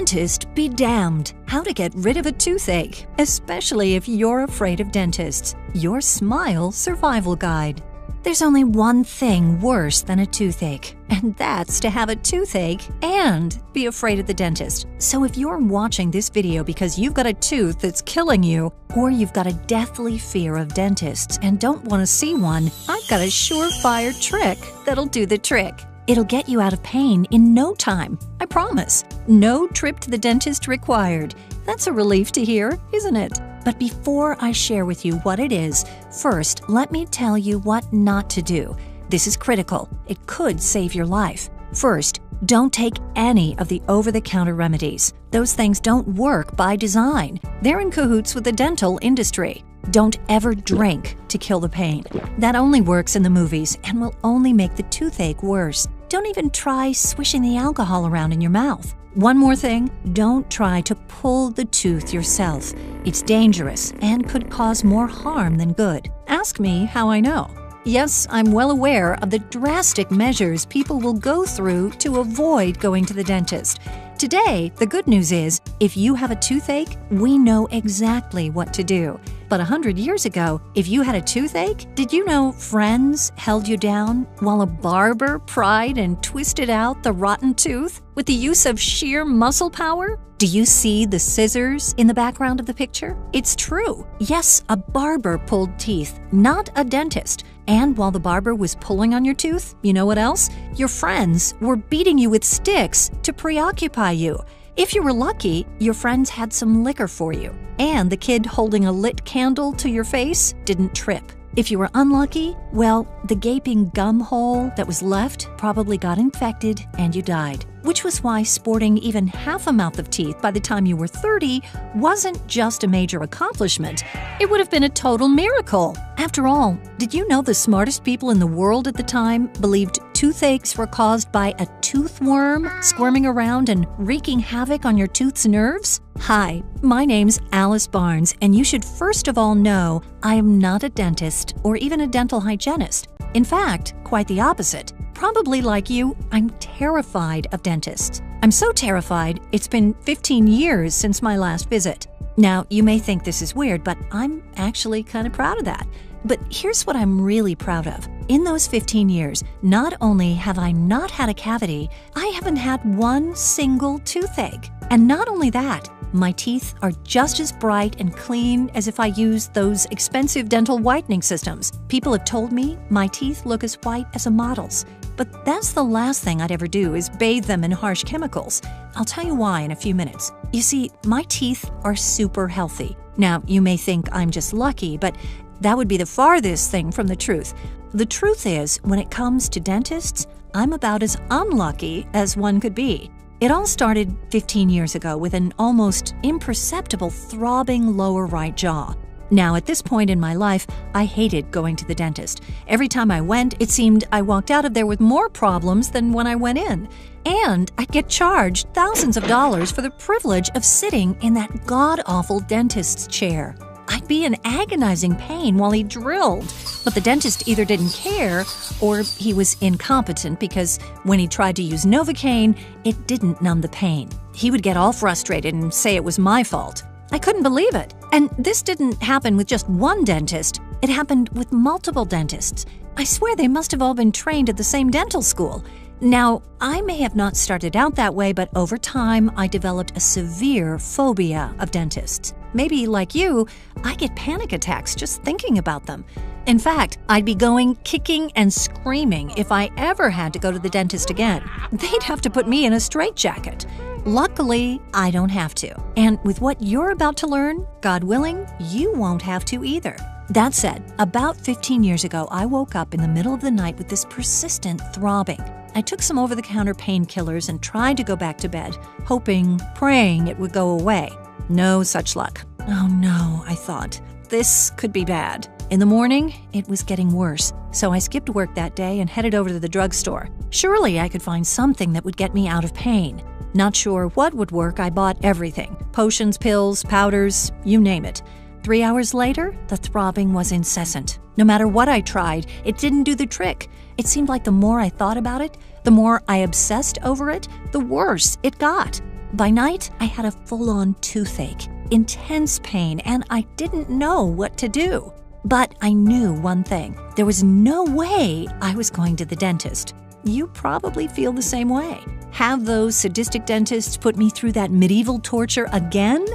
Dentist be damned! How to get rid of a toothache, especially if you're afraid of dentists. Your Smile Survival Guide. There's only one thing worse than a toothache, and that's to have a toothache and be afraid of the dentist. So if you're watching this video because you've got a tooth that's killing you, or you've got a deathly fear of dentists and don't want to see one, I've got a surefire trick that'll do the trick. It'll get you out of pain in no time, I promise. No trip to the dentist required. That's a relief to hear, isn't it? But before I share with you what it is, first, let me tell you what not to do. This is critical. It could save your life. First, don't take any of the over-the-counter remedies. Those things don't work by design. They're in cahoots with the dental industry. Don't ever drink to kill the pain. That only works in the movies and will only make the toothache worse. Don't even try swishing the alcohol around in your mouth. One more thing, don't try to pull the tooth yourself. It's dangerous and could cause more harm than good. Ask me how I know. Yes, I'm well aware of the drastic measures people will go through to avoid going to the dentist. Today, the good news is, if you have a toothache, we know exactly what to do. But 100 years ago, if you had a toothache, did you know friends held you down while a barber pried and twisted out the rotten tooth with the use of sheer muscle power? Do you see the scissors in the background of the picture? It's true. Yes, a barber pulled teeth, not a dentist. And while the barber was pulling on your tooth, you know what else? Your friends were beating you with sticks to preoccupy you. If you were lucky, your friends had some liquor for you, and the kid holding a lit candle to your face didn't trip. If you were unlucky, well, the gaping gum hole that was left probably got infected and you died. Which was why sporting even half a mouth of teeth by the time you were 30 wasn't just a major accomplishment. It would have been a total miracle. After all, did you know the smartest people in the world at the time believed toothaches were caused by a tooth worm squirming around and wreaking havoc on your tooth's nerves? Hi, my name's Alice Barnes, and you should first of all know I am not a dentist or even a dental hygienist. In fact, quite the opposite. Probably like you, I'm terrified of dentists. I'm so terrified, it's been 15 years since my last visit. Now, you may think this is weird, but I'm actually kind of proud of that. But here's what I'm really proud of. In those 15 years, not only have I not had a cavity, I haven't had one single toothache. And not only that, my teeth are just as bright and clean as if I used those expensive dental whitening systems. People have told me my teeth look as white as a model's. But that's the last thing I'd ever do is bathe them in harsh chemicals. I'll tell you why in a few minutes. You see, my teeth are super healthy. Now, you may think I'm just lucky, but that would be the farthest thing from the truth. The truth is, when it comes to dentists, I'm about as unlucky as one could be. It all started 15 years ago with an almost imperceptible throbbing lower right jaw. Now, at this point in my life, I hated going to the dentist. Every time I went, it seemed I walked out of there with more problems than when I went in. And I'd get charged thousands of dollars for the privilege of sitting in that god-awful dentist's chair. I'd be in agonizing pain while he drilled, but the dentist either didn't care or he was incompetent because when he tried to use Novocaine, it didn't numb the pain. He would get all frustrated and say it was my fault. I couldn't believe it. And this didn't happen with just one dentist. It happened with multiple dentists. I swear they must have all been trained at the same dental school. Now, I may have not started out that way, but over time, I developed a severe phobia of dentists. Maybe, like you, I get panic attacks just thinking about them. In fact, I'd be going kicking and screaming if I ever had to go to the dentist again. They'd have to put me in a straitjacket. Luckily, I don't have to. And with what you're about to learn, God willing, you won't have to either. That said, about 15 years ago, I woke up in the middle of the night with this persistent throbbing. I took some over-the-counter painkillers and tried to go back to bed, hoping, praying it would go away. No such luck. Oh no, I thought. This could be bad. In the morning, it was getting worse, so I skipped work that day and headed over to the drugstore. Surely I could find something that would get me out of pain. Not sure what would work, I bought everything. Potions, pills, powders, you name it. 3 hours later, the throbbing was incessant. No matter what I tried, it didn't do the trick. It seemed like the more I thought about it, the more I obsessed over it, the worse it got. By night, I had a full-on toothache, intense pain, and I didn't know what to do. But I knew one thing. There was no way I was going to the dentist. You probably feel the same way. Have those sadistic dentists put me through that medieval torture again?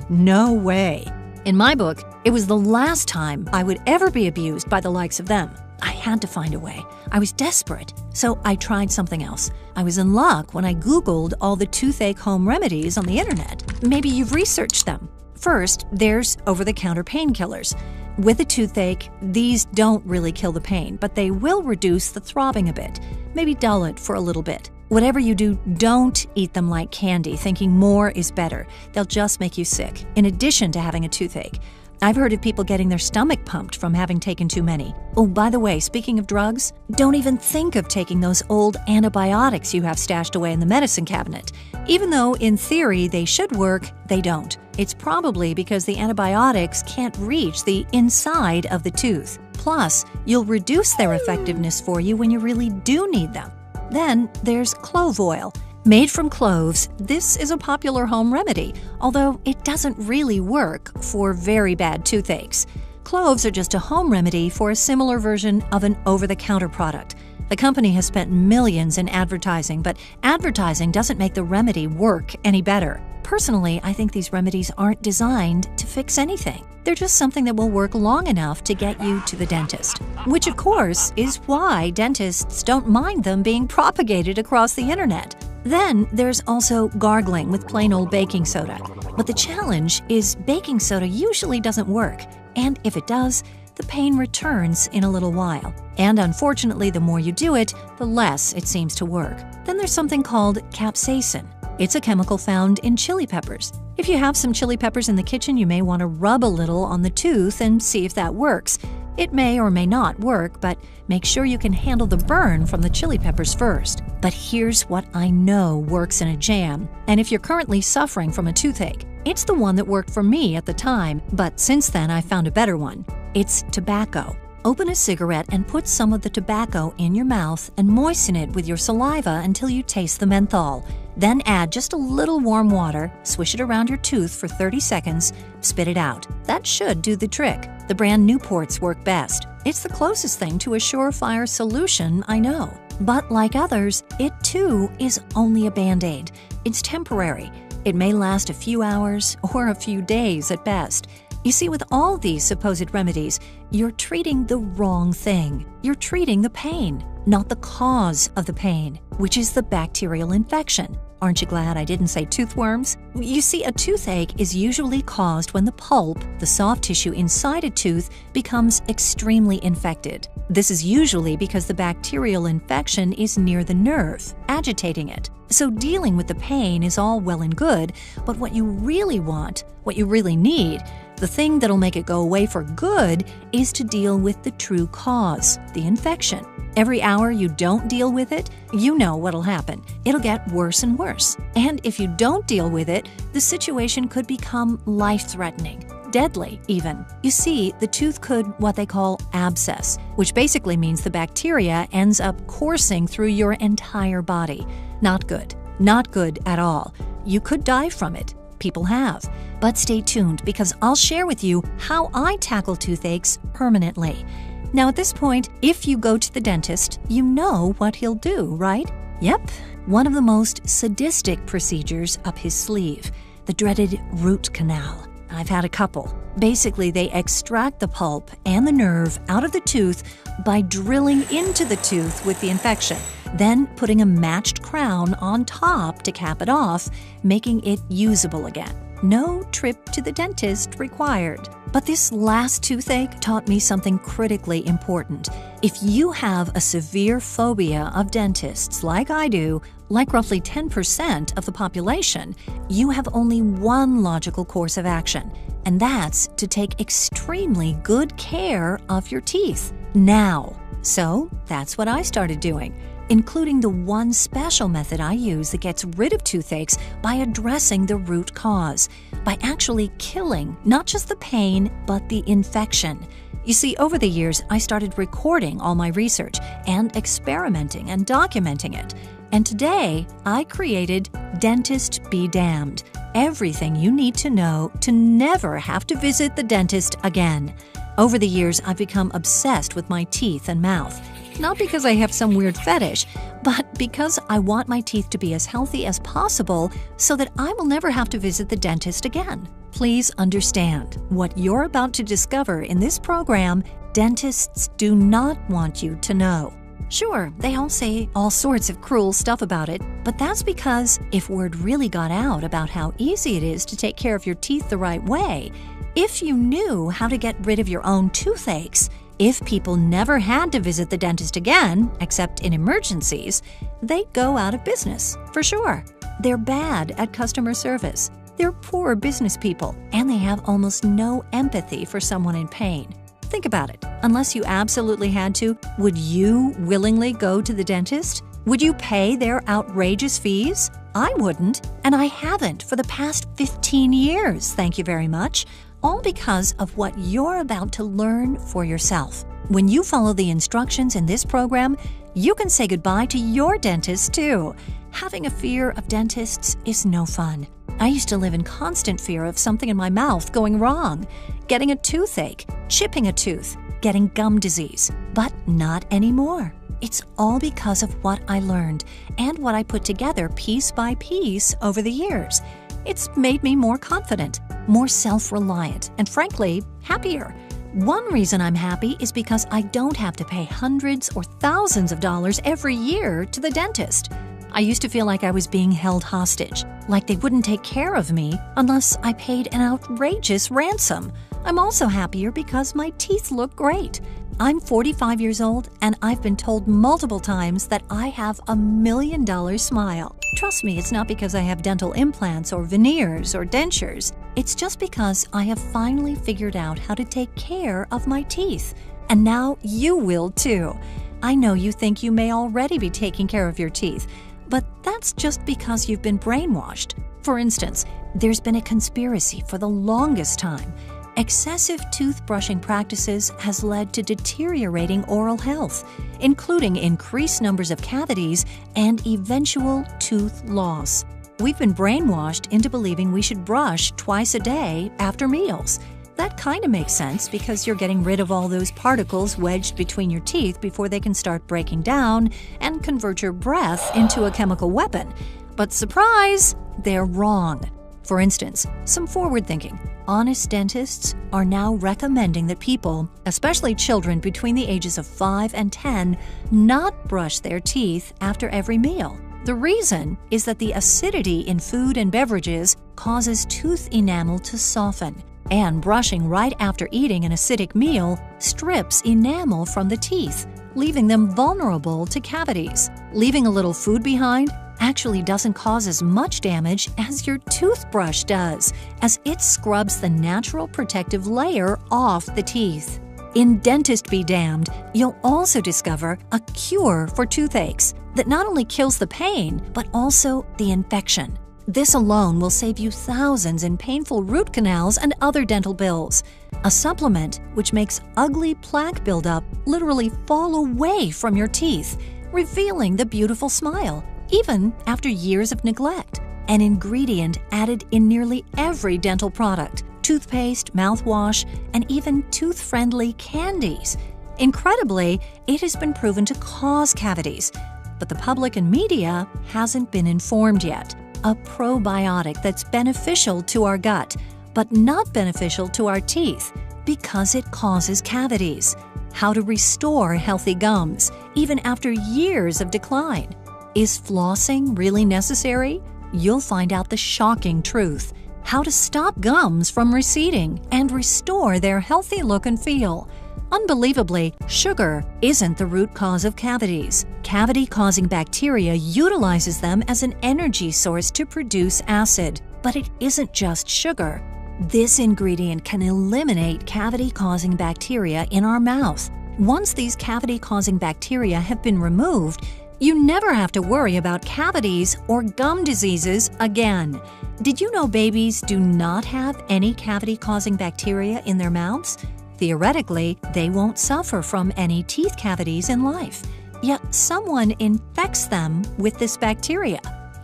No way. In my book, it was the last time I would ever be abused by the likes of them. I had to find a way. I was desperate, so I tried something else. I was in luck when I Googled all the toothache home remedies on the internet. Maybe you've researched them. First, there's over-the-counter painkillers. With a toothache, these don't really kill the pain, but they will reduce the throbbing a bit, maybe dull it for a little bit. Whatever you do, don't eat them like candy, thinking more is better. They'll just make you sick, in addition to having a toothache. I've heard of people getting their stomach pumped from having taken too many. Oh, by the way, speaking of drugs, don't even think of taking those old antibiotics you have stashed away in the medicine cabinet. Even though, in theory, they should work, they don't. It's probably because the antibiotics can't reach the inside of the tooth. Plus, you'll reduce their effectiveness for you when you really do need them. Then there's clove oil. Made from cloves, this is a popular home remedy, although it doesn't really work for very bad toothaches. Cloves are just a home remedy for a similar version of an over-the-counter product. The company has spent millions in advertising, but advertising doesn't make the remedy work any better. Personally, I think these remedies aren't designed to fix anything. They're just something that will work long enough to get you to the dentist. Which, of course, is why dentists don't mind them being propagated across the internet. Then there's also gargling with plain old baking soda. But the challenge is baking soda usually doesn't work, and if it does, the pain returns in a little while. And unfortunately, the more you do it, the less it seems to work. Then there's something called capsaicin. It's a chemical found in chili peppers. If you have some chili peppers in the kitchen, you may want to rub a little on the tooth and see if that works. It may or may not work, but make sure you can handle the burn from the chili peppers first. But here's what I know works in a jam, and if you're currently suffering from a toothache, it's the one that worked for me at the time, but since then I found a better one. It's tobacco. Open a cigarette and put some of the tobacco in your mouth and moisten it with your saliva until you taste the menthol. Then add just a little warm water, swish it around your tooth for 30 seconds, spit it out. That should do the trick. The brand Newports work best. It's the closest thing to a surefire solution I know. But like others, it too is only a Band-Aid. It's temporary. It may last a few hours or a few days at best. You see, with all these supposed remedies, you're treating the wrong thing. You're treating the pain, not the cause of the pain, which is the bacterial infection. Aren't you glad I didn't say toothworms? You see, a toothache is usually caused when the pulp, the soft tissue inside a tooth, becomes extremely infected. This is usually because the bacterial infection is near the nerve, agitating it. So dealing with the pain is all well and good, but what you really want, what you really need, the thing that'll make it go away for good is to deal with the true cause, the infection. Every hour you don't deal with it, you know what'll happen. It'll get worse and worse. And if you don't deal with it, the situation could become life-threatening, deadly even. You see, the tooth could what they call abscess, which basically means the bacteria ends up coursing through your entire body. Not good. Not good at all. You could die from it. People have. But stay tuned because I'll share with you how I tackle toothaches permanently. Now at this point, if you go to the dentist, you know what he'll do, right? Yep, one of the most sadistic procedures up his sleeve, the dreaded root canal. I've had a couple. Basically, they extract the pulp and the nerve out of the tooth by drilling into the tooth with the infection, then putting a matched crown on top to cap it off, making it usable again. No trip to the dentist required. But this last toothache taught me something critically important. If you have a severe phobia of dentists like I do, like roughly 10% of the population, you have only one logical course of action, and that's to take extremely good care of your teeth now. So that's what I started doing, including the one special method I use that gets rid of toothaches by addressing the root cause, by actually killing not just the pain, but the infection. You see, over the years, I started recording all my research and experimenting and documenting it. And today, I created Dentist Be Damned, everything you need to know to never have to visit the dentist again. Over the years, I've become obsessed with my teeth and mouth. Not because I have some weird fetish, but because I want my teeth to be as healthy as possible so that I will never have to visit the dentist again. Please understand, what you're about to discover in this program, dentists do not want you to know. Sure, they all say all sorts of cruel stuff about it, but that's because if word really got out about how easy it is to take care of your teeth the right way, if you knew how to get rid of your own toothaches, if people never had to visit the dentist again, except in emergencies, they'd go out of business, for sure. They're bad at customer service. They're poor business people, and they have almost no empathy for someone in pain. Think about it. Unless you absolutely had to, would you willingly go to the dentist? Would you pay their outrageous fees? I wouldn't, and I haven't for the past 15 years, thank you very much. All because of what you're about to learn for yourself. When you follow the instructions in this program, you can say goodbye to your dentist too. Having a fear of dentists is no fun. I used to live in constant fear of something in my mouth going wrong, getting a toothache, chipping a tooth, getting gum disease, but not anymore. It's all because of what I learned and what I put together piece by piece over the years. It's made me more confident, more self-reliant, and frankly, happier. One reason I'm happy is because I don't have to pay hundreds or thousands of dollars every year to the dentist. I used to feel like I was being held hostage, like they wouldn't take care of me unless I paid an outrageous ransom. I'm also happier because my teeth look great. I'm 45 years old, and I've been told multiple times that I have a $1 million smile. Trust me, it's not because I have dental implants or veneers or dentures. It's just because I have finally figured out how to take care of my teeth. And now you will too. I know you think you may already be taking care of your teeth, but that's just because you've been brainwashed. For instance, there's been a conspiracy for the longest time. Excessive toothbrushing practices has led to deteriorating oral health, including increased numbers of cavities and eventual tooth loss. We've been brainwashed into believing we should brush twice a day after meals. That kind of makes sense because you're getting rid of all those particles wedged between your teeth before they can start breaking down and convert your breath into a chemical weapon. But surprise, they're wrong. For instance, some forward-thinking, honest dentists are now recommending that people, especially children between the ages of 5 and 10, not brush their teeth after every meal. The reason is that the acidity in food and beverages causes tooth enamel to soften, and brushing right after eating an acidic meal strips enamel from the teeth, leaving them vulnerable to cavities. Leaving a little food behind actually doesn't cause as much damage as your toothbrush does, as it scrubs the natural protective layer off the teeth. In Dentist Be Damned, you'll also discover a cure for toothaches that not only kills the pain, but also the infection. This alone will save you thousands in painful root canals and other dental bills. A supplement which makes ugly plaque buildup literally fall away from your teeth, revealing the beautiful smile, even after years of neglect. An ingredient added in nearly every dental product, toothpaste, mouthwash, and even tooth-friendly candies. Incredibly, it has been proven to cause cavities, but the public and media hasn't been informed yet. A probiotic that's beneficial to our gut, but not beneficial to our teeth because it causes cavities. How to restore healthy gums, even after years of decline. Is flossing really necessary? You'll find out the shocking truth. How to stop gums from receding and restore their healthy look and feel. Unbelievably, sugar isn't the root cause of cavities. Cavity-causing bacteria utilizes them as an energy source to produce acid. But it isn't just sugar. This ingredient can eliminate cavity-causing bacteria in our mouth. Once these cavity-causing bacteria have been removed, you never have to worry about cavities or gum diseases again. Did you know babies do not have any cavity-causing bacteria in their mouths? Theoretically, they won't suffer from any teeth cavities in life. yet someone infects them with this bacteria.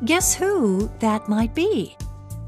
Guess who that might be?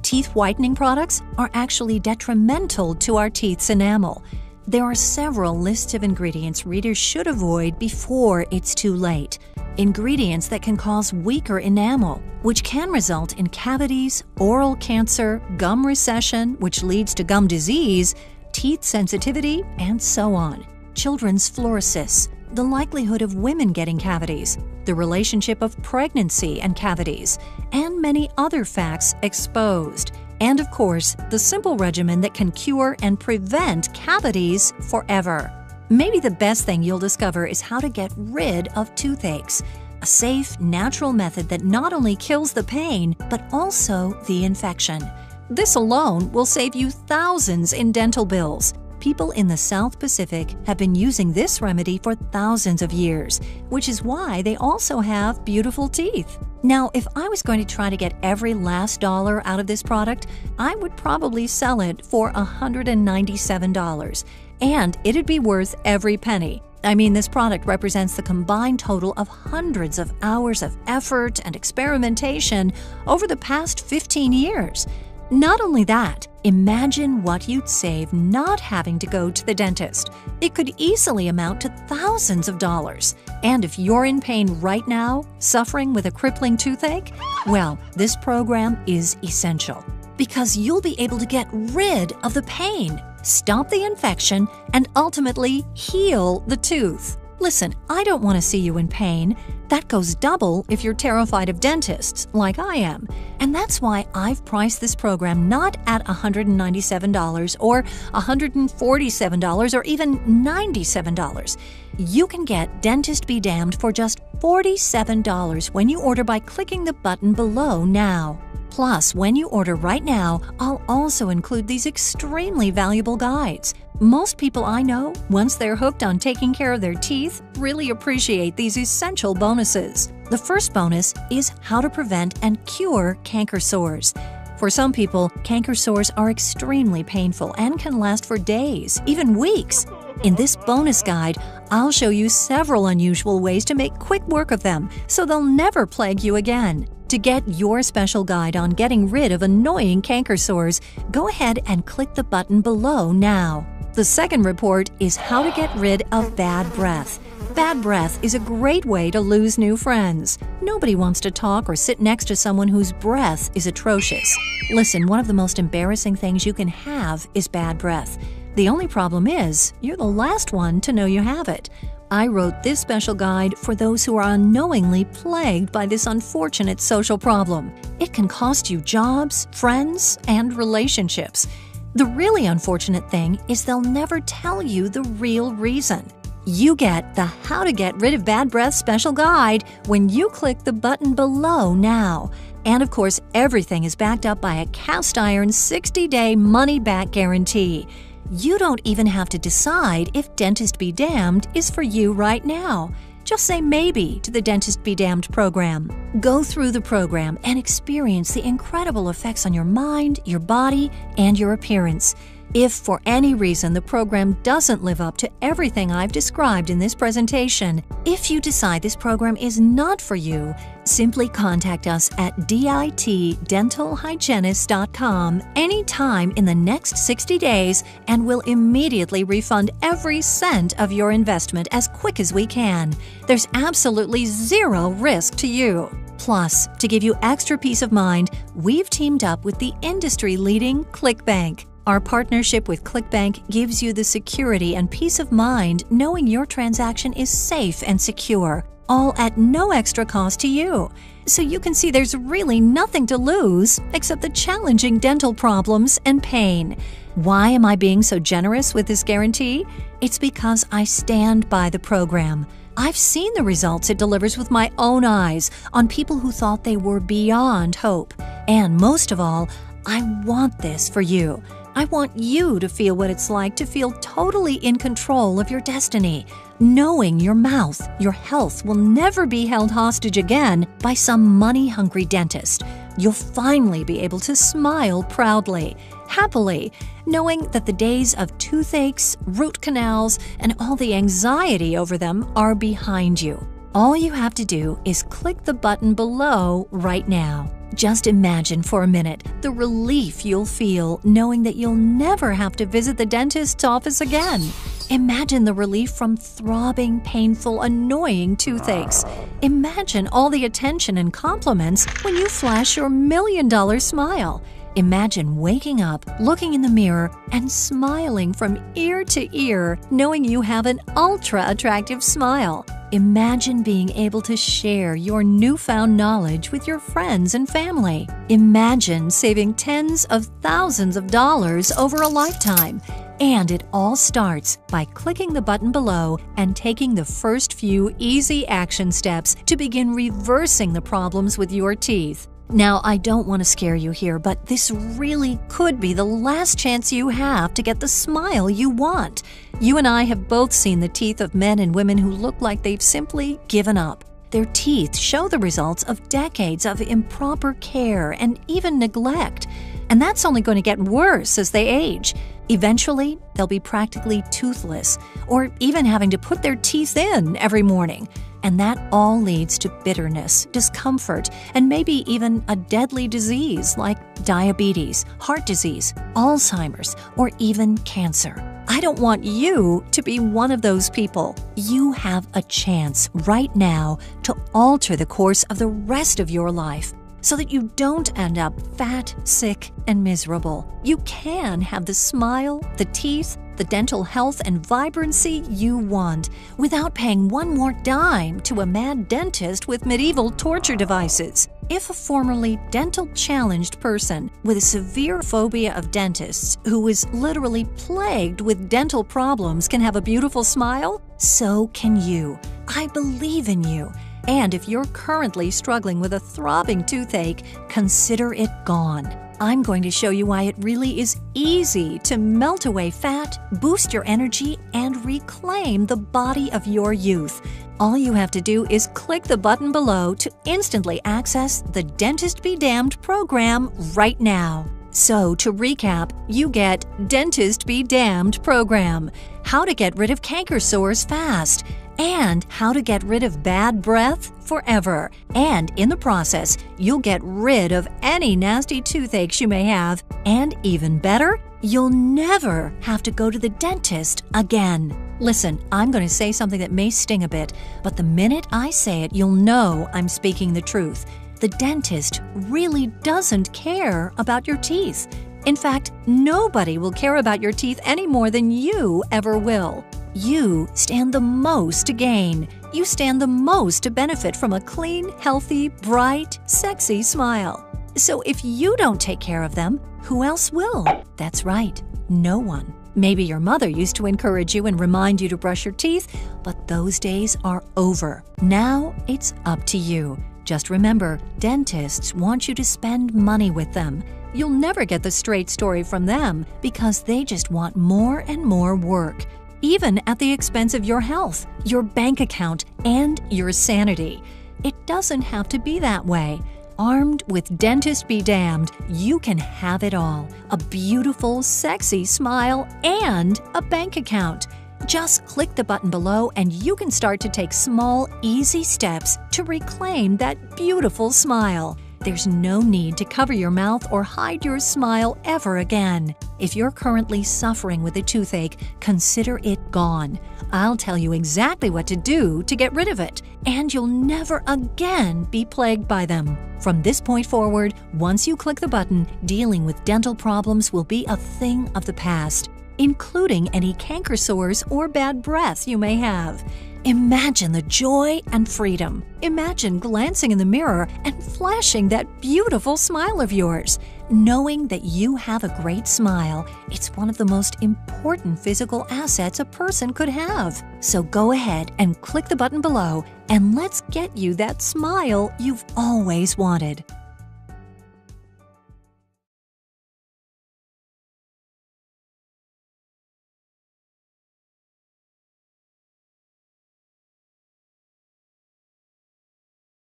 Teeth whitening products are actually detrimental to our teeth's enamel. There are several lists of ingredients readers should avoid before it's too late. Ingredients that can cause weaker enamel, which can result in cavities, oral cancer, gum recession, which leads to gum disease, teeth sensitivity, and so on. Children's fluorosis, the likelihood of women getting cavities, the relationship of pregnancy and cavities, and many other facts exposed. And of course, the simple regimen that can cure and prevent cavities forever. Maybe the best thing you'll discover is how to get rid of toothaches, a safe, natural method that not only kills the pain, but also the infection. This alone will save you thousands in dental bills. People in the South Pacific have been using this remedy for thousands of years, which is why they also have beautiful teeth. Now, if I was going to try to get every last dollar out of this product, I would probably sell it for $197. And it'd be worth every penny. I mean, this product represents the combined total of hundreds of hours of effort and experimentation over the past 15 years. Not only that, imagine what you'd save not having to go to the dentist. It could easily amount to thousands of dollars. And if you're in pain right now, suffering with a crippling toothache, well, this program is essential because you'll be able to get rid of the pain, stop the infection, and ultimately heal the tooth. Listen, I don't want to see you in pain. That goes double if you're terrified of dentists, like I am. And that's why I've priced this program not at $197 or $147 or even $97. You can get Dentist Be Damned for just $47 when you order by clicking the button below now. Plus, when you order right now, I'll also include these extremely valuable guides. Most people I know, once they're hooked on taking care of their teeth, really appreciate these essential bonuses. The first bonus is how to prevent and cure canker sores. For some people, canker sores are extremely painful and can last for days, even weeks. In this bonus guide, I'll show you several unusual ways to make quick work of them, so they'll never plague you again. To get your special guide on getting rid of annoying canker sores, go ahead and click the button below now. The second report is how to get rid of bad breath. Bad breath is a great way to lose new friends. Nobody wants to talk or sit next to someone whose breath is atrocious. Listen, one of the most embarrassing things you can have is bad breath. The only problem is, you're the last one to know you have it. I wrote this special guide for those who are unknowingly plagued by this unfortunate social problem. It can cost you jobs, friends, and relationships. The really unfortunate thing is they'll never tell you the real reason. You get the How to Get Rid of Bad Breath special guide when you click the button below now. And of course, everything is backed up by a cast iron 60-day money-back guarantee. You don't even have to decide if Dentist Be Damned is for you right now. Just say maybe to the Dentist Be Damned program. Go through the program and experience the incredible effects on your mind, your body, and your appearance. If for any reason the program doesn't live up to everything I've described in this presentation, if you decide this program is not for you, simply contact us at ditdentalhygienist.com anytime in the next 60 days and we'll immediately refund every cent of your investment as quick as we can. There's absolutely zero risk to you. Plus, to give you extra peace of mind, we've teamed up with the industry-leading ClickBank. Our partnership with ClickBank gives you the security and peace of mind knowing your transaction is safe and secure, all at no extra cost to you. So you can see there's really nothing to lose except the challenging dental problems and pain. Why am I being so generous with this guarantee? It's because I stand by the program. I've seen the results it delivers with my own eyes on people who thought they were beyond hope. And most of all, I want this for you. I want you to feel what it's like to feel totally in control of your destiny, knowing your mouth, your health will never be held hostage again by some money-hungry dentist. You'll finally be able to smile proudly, happily, knowing that the days of toothaches, root canals, and all the anxiety over them are behind you. All you have to do is click the button below right now. Just imagine for a minute the relief you'll feel knowing that you'll never have to visit the dentist's office again. Imagine the relief from throbbing, painful, annoying toothaches. Imagine all the attention and compliments when you flash your $1,000,000 smile. Imagine waking up, looking in the mirror, and smiling from ear to ear, knowing you have an ultra-attractive smile. Imagine being able to share your newfound knowledge with your friends and family. Imagine saving tens of thousands of dollars over a lifetime. And it all starts by clicking the button below and taking the first few easy action steps to begin reversing the problems with your teeth. Now, I don't want to scare you here, but this really could be the last chance you have to get the smile you want. You and I have both seen the teeth of men and women who look like they've simply given up. Their teeth show the results of decades of improper care and even neglect. And that's only going to get worse as they age. Eventually, they'll be practically toothless, or even having to put their teeth in every morning. And that all leads to bitterness, discomfort, and maybe even a deadly disease like diabetes, heart disease, Alzheimer's, or even cancer. I don't want you to be one of those people. You have a chance right now to alter the course of the rest of your life, so that you don't end up fat, sick, and miserable. You can have the smile, the teeth, the dental health and vibrancy you want without paying one more dime to a mad dentist with medieval torture devices. If a formerly dental-challenged person with a severe phobia of dentists who is literally plagued with dental problems can have a beautiful smile, so can you. I believe in you. And if you're currently struggling with a throbbing toothache, consider it gone. I'm going to show you why it really is easy to melt away fat, boost your energy, and reclaim the body of your youth. All you have to do is click the button below to instantly access the Dentist Be Damned program right now. So, to recap, you get Dentist Be Damned program, how to get rid of canker sores fast, and how to get rid of bad breath forever. And in the process, you'll get rid of any nasty toothaches you may have. And even better, you'll never have to go to the dentist again. Listen, I'm going to say something that may sting a bit, but the minute I say it, you'll know I'm speaking the truth. The dentist really doesn't care about your teeth. In fact, nobody will care about your teeth any more than you ever will. You stand the most to gain. You stand the most to benefit from a clean, healthy, bright, sexy smile. So if you don't take care of them, who else will? That's right, no one. Maybe your mother used to encourage you and remind you to brush your teeth, but those days are over. Now it's up to you. Just remember, dentists want you to spend money with them. You'll never get the straight story from them because they just want more and more work, even at the expense of your health, your bank account, and your sanity. It doesn't have to be that way. Armed with Dentist Be Damned, you can have it all: a beautiful, sexy smile and a bank account. Just click the button below and you can start to take small, easy steps to reclaim that beautiful smile. There's no need to cover your mouth or hide your smile ever again. If you're currently suffering with a toothache, consider it gone. I'll tell you exactly what to do to get rid of it, and you'll never again be plagued by them. From this point forward, once you click the button, dealing with dental problems will be a thing of the past, including any canker sores or bad breath you may have. Imagine the joy and freedom. Imagine glancing in the mirror and flashing that beautiful smile of yours. Knowing that you have a great smile, it's one of the most important physical assets a person could have. So go ahead and click the button below and let's get you that smile you've always wanted.